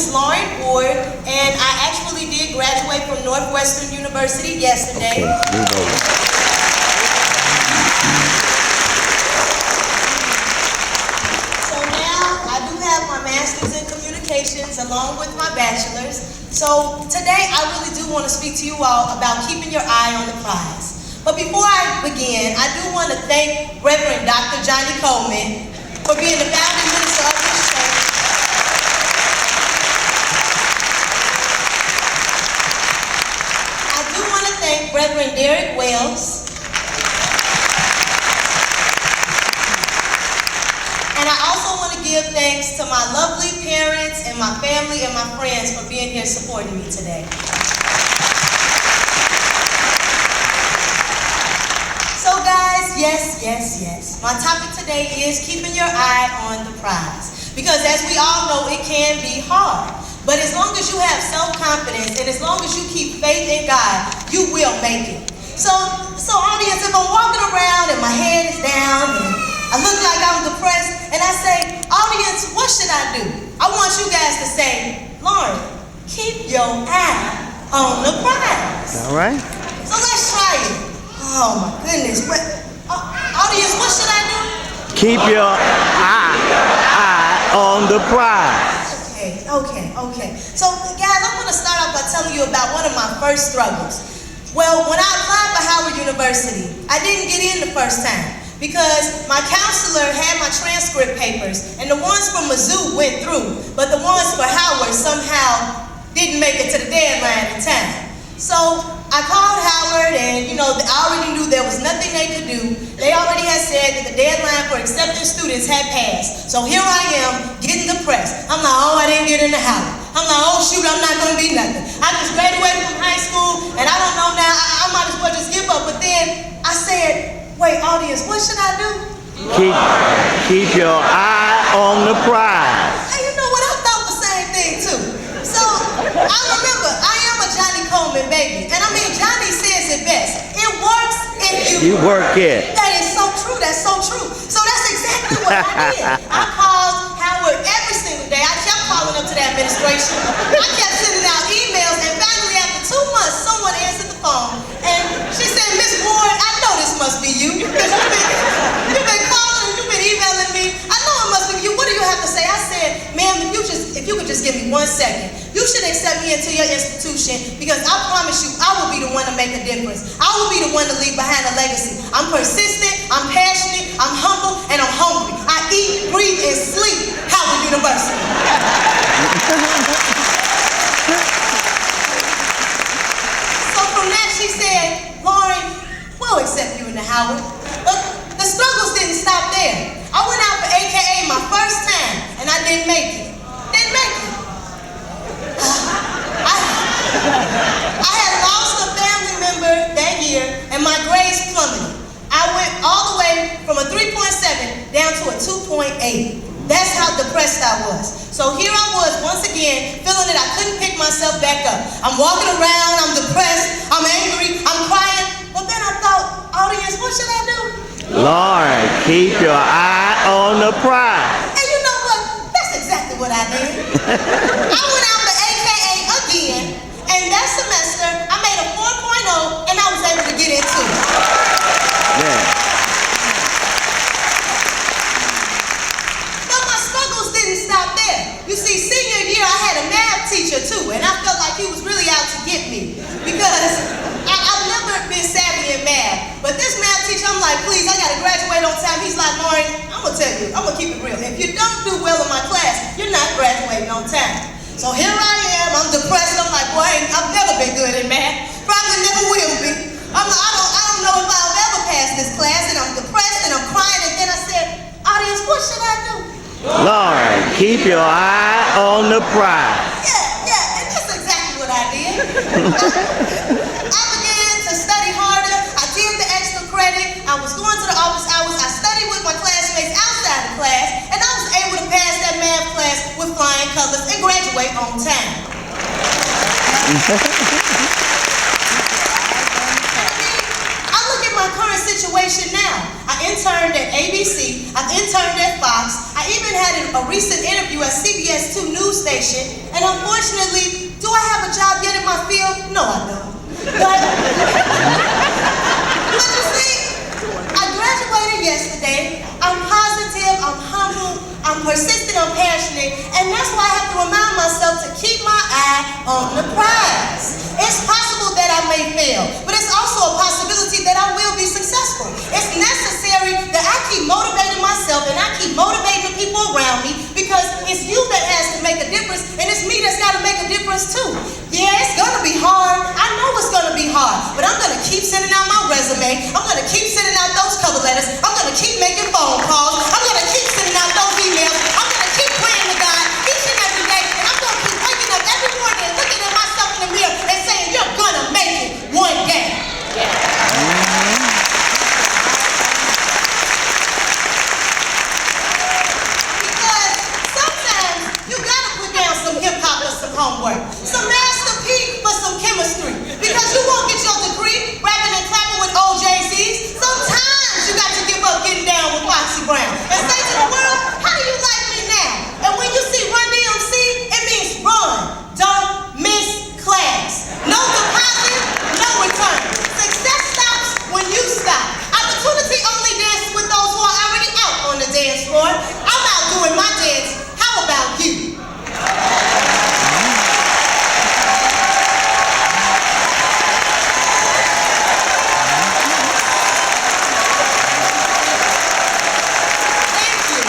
is Lauren Ward, and I actually did graduate from Northwestern University yesterday. So now I do have my master's in communications along with my bachelor's. So today I really do want to speak to you all about keeping your eye on the prize. But before I begin, I do want to thank Reverend Dr. Johnny Coleman for being the founding minister of this church. I do want to thank Reverend Derek Wells. And I also want to give thanks to my lovely parents and my family and my friends for being here supporting me today. So guys, yes. My topic today is keeping your eye on the prize. Because as we all know, it can be hard. But as long as you have self-confidence and as long as you keep faith in God, you will make it. So audience, if I'm walking around and my head is down and I look like I'm depressed and I say, audience, what should I do? I want you guys to say, Lauren, keep your eye on the prize. All right. So let's try it. Oh my goodness. Audience, what should I do? Keep your eye on the prize. Okay. So guys, I'm going to start off by telling you about one of my first struggles. Well, when I applied for Howard University, I didn't get in the first time because my counselor had my transcript papers and the ones from Mizzou went through, but the ones for Howard somehow didn't make it to the deadline in time. So I called Howard and, I already knew there was nothing they could do. They already had said that the deadline for accepting students had passed. So here I am getting depressed. I'm like, oh, I didn't get into Howard. I'm like, oh shoot, I'm not going to be nothing. I just graduated from high school and I don't know now, I might as well just give up. But then I said, wait, audience, what should I do? Keep your eye on the prize. Hey, you know what? I thought the same thing too. So I remember, I am a Johnny Coleman baby. And I mean, Johnny says it best. It works if you work it. That is so true. That's so true. So that's exactly what I did. I called Howard every single day. I kept calling up to the administration. I kept sending out emails. And finally, after 2 months, someone answered the phone. And she said, Miss Ward, I know this must be you. Because you've been calling and you've been emailing me. I know it must be you. What do you have to say? I said, ma'am, if you could just give me 1 second. You should accept me into your institution because I promise you, I will be the one to make a difference. I will be the one to leave behind a legacy. I'm persistent, I'm passionate, I'm humble, and I'm hungry. I eat, breathe, and sleep Howard University. So from that, she said, Lauren, we'll accept you into Howard. But the struggles didn't stop there. I went out for AKA my first time, and I didn't make it. I had lost a family member that year and my grades plummeted. I went all the way from a 3.7 down to a 2.8. That's how depressed I was. So here I was once again feeling that I couldn't pick myself back up. I'm walking around, I'm depressed, I'm angry, I'm crying. But then I thought, audience, what should I do? Lord, keep your eye on the prize. And you know what? That's exactly what I did. I went out for AKA again, and that semester I made a 4.0 and I was able to get into it. Yeah. But my struggles didn't stop there. You see, senior year I had a math teacher too, and I felt like he was really out to get me because I've never been savvy in math. But this math teacher, I'm like, please, I gotta graduate on time. He's like, Lauren, I'm gonna tell you, I'm gonna keep it real. If you don't do well in my class, you're not graduating on time. So here I am, I'm depressed. I'm like, boy, I've never been good in math. Probably never will be. I'm like, I don't know if I'll ever pass this class, and I'm depressed and I'm crying. And then I said, audience, what should I do? Lord, keep your eye on the prize. Yeah, and that's exactly what I did. I began to study harder. I did the extra credit. I was going to the office hours. I studied with my classmates outside the class, and I was able to pass that math class with flying colors and graduate on time. I look at my current situation now. I interned at ABC, I've interned at Fox, I even had a recent interview at CBS 2 news station, and unfortunately, do I have a job yet in my field? No, I don't. But you see, I graduated yesterday, I'm positive, I'm humble, I'm persistent, I'm passionate, and that's why I have to remind myself to keep my eye on the prize. It's possible that I may fail, but it's also a possibility that I will be successful. It's necessary that I keep motivating myself and I keep motivating the people around me, because it's you that has to make a difference, and it's me that's got to make a difference too. Yeah, it's going to be hard. I know it's going to be hard, but I'm going to keep sending out my resume. I'm going to keep sending out those cover letters. I'm going to keep making phone calls. I'm going to keep sending out those emails. I'm going to keep praying to God each and every day, and I'm going to keep waking up every morning and looking at myself in the mirror and saying, you're going to make it one day. Because sometimes you got to put down some hip-hop or some homework, some Master P for some chemistry, because you won't get your degree rapping and clapping with OJZs. Sometimes you got to give up getting down with Foxy Brown and say to the world, how do you like me now? And when you see Run DMC, it means run, don't miss class. No deposit, no return. Success stops when you stop. Opportunity only dances with those who are already out on the dance floor. I'm out doing my dance. How about you? Thank you.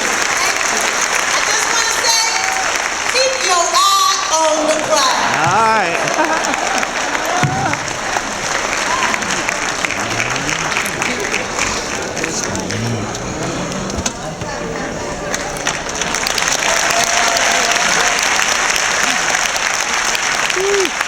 I just want to say, keep your eye on the prize. All right. Woo.